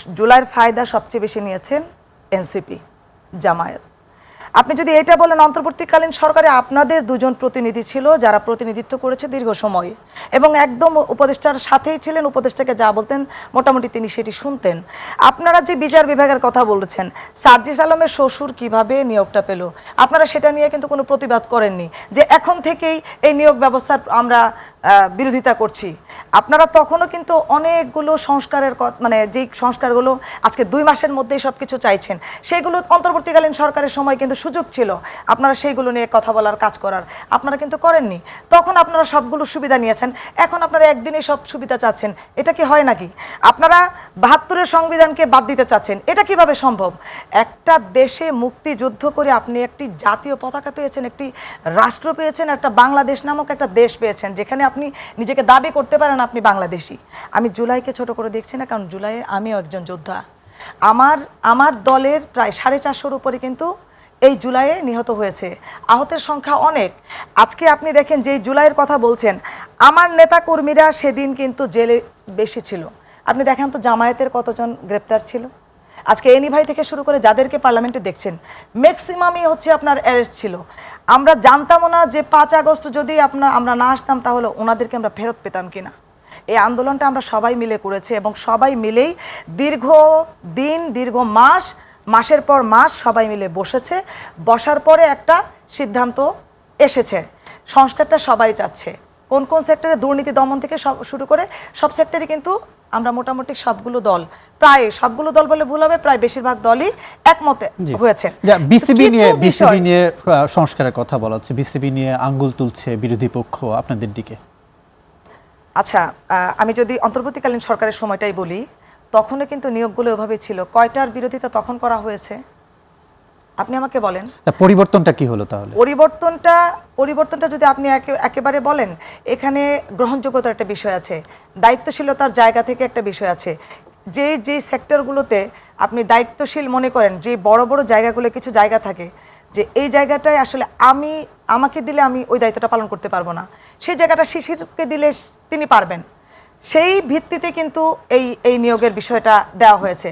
জুলাইয়ের ফায়দা সবচেয়ে বেশি নিয়েছেন এনসিপি, জামায়াত। আপনি যদি এটা বলেন, অন্তর্বর্তীকালীন সরকারে আপনাদের দুজন প্রতিনিধি ছিল যারা প্রতিনিধিত্ব করেছে দীর্ঘ সময় এবং একদম উপদেষ্টার সাথেই ছিলেন, উপদেষ্টাকে যা বলতেন মোটামুটি তিনি সেটি শুনতেন। আপনারা যে বিচার বিভাগের কথা বলেছেন, সার্জিস আলমের শ্বশুর কিভাবে নিয়োগটা পেল, আপনারা সেটা নিয়ে কিন্তু কোনো প্রতিবাদ করেননি যে এখন থেকেই এই নিয়োগ ব্যবস্থার আমরা বিরোধিতা করছি। আপনারা তখনও কিন্তু অনেকগুলো সংস্কারের মানে যেই সংস্কারগুলো আজকে 2 মাসের মধ্যেই সব কিছু চাইছেন, সেইগুলো অন্তর্বর্তীকালীন সরকারের সময় কিন্তু সুযোগ ছিল আপনারা সেইগুলো নিয়ে কথা বলার, কাজ করার, আপনারা কিন্তু করেননি। তখন আপনারা সবগুলো সুবিধা নিয়েছেন, এখন আপনারা একদিনেই সব সুবিধা চাচ্ছেন। এটা কি হয় নাকি? আপনারা 72-এর সংবিধানকে বাদ দিতে চাচ্ছেন, এটা কিভাবে সম্ভব? একটা দেশে মুক্তিযুদ্ধ করে আপনি একটি জাতীয় পতাকা পেয়েছেন, একটি রাষ্ট্র পেয়েছেন, একটা বাংলাদেশ নামক একটা দেশ পেয়েছেন যেখানে আপনি নিজেকে দাবি করতে পারেন আপনি বাংলাদেশি। আমি জুলাইকে ছোট করে দেখছি না, কারণ জুলাইয়ে আমিও একজন যোদ্ধা। আমার দলের প্রায় 450-এর উপরে কিন্তু এই জুলাইয়ে নিহত হয়েছে। আহতের সংখ্যা অনেক। আজকে আপনি দেখেন যে জুলাইয়ের কথা বলছেন, আমার নেতা কর্মীরা সেদিন কিন্তু জেলে বেশি ছিল। আপনি দেখেন তো জামায়াতের কতজন গ্রেপ্তার ছিল। আজকে এনি ভাই থেকে শুরু করে যাদেরকে পার্লামেন্টে দেখছেন, ম্যাক্সিমামই হচ্ছে আপনার অ্যারেস্ট ছিল। আমরা জানতামও না যে 5 আগস্ট যদি আমরা না আসতাম তাহলে ওনাদেরকে আমরা ফেরত পেতাম কিনা। এই আন্দোলনটা আমরা সবাই মিলে করেছি এবং সবাই মিলেই দীর্ঘ দিন, দীর্ঘ মাস, মাসের পর মাস সবাই মিলে বসেছে। বসার পরে একটা সিদ্ধান্ত এসেছে, সংস্কারটা সবাই চাচ্ছে। কোন কোন সেক্টরে দুর্নীতি দমন থেকে শুরু করে সব সেক্টরে কিন্তু আমরা মোটামুটি সবগুলো দল, প্রায় সবগুলো দল বলে ভুল হবে, প্রায় বেশিরভাগ দলই একমতে হয়েছে। বিসিবি নিয়ে সংস্কারের কথা বলা হচ্ছে, বিসিবি নিয়ে আঙ্গুল তুলছে বিরোধী পক্ষ আপনাদের দিকে। আচ্ছা, আমি যদি অন্তর্বর্তীকালীন সরকারের সময়টাই বলি, তখনও কিন্তু নিয়োগগুলো ওভাবে ছিল। কয়টার বিরোধিতা তখন করা হয়েছে আপনি আমাকে বলেন। পরিবর্তনটা কি হলো তাহলে? পরিবর্তনটা যদি আপনি একেবারে বলেন, এখানে গ্রহণযোগ্যতার একটা বিষয় আছে, দায়িত্বশীলতার জায়গা থেকে একটা বিষয় আছে। যে সেক্টরগুলোতে আপনি দায়িত্বশীল মনে করেন, যে বড় বড় জায়গাগুলো কিছু জায়গা থাকে যে এই জায়গাটায় আসলে আমাকে দিলে আমি ওই দায়িত্বটা পালন করতে পারবো না, সেই জায়গাটা শিশিরকে দিলে তিনি পারবেন, সেই ভিত্তিতে কিন্তু এই নিয়োগের বিষয়টা দেওয়া হয়েছে।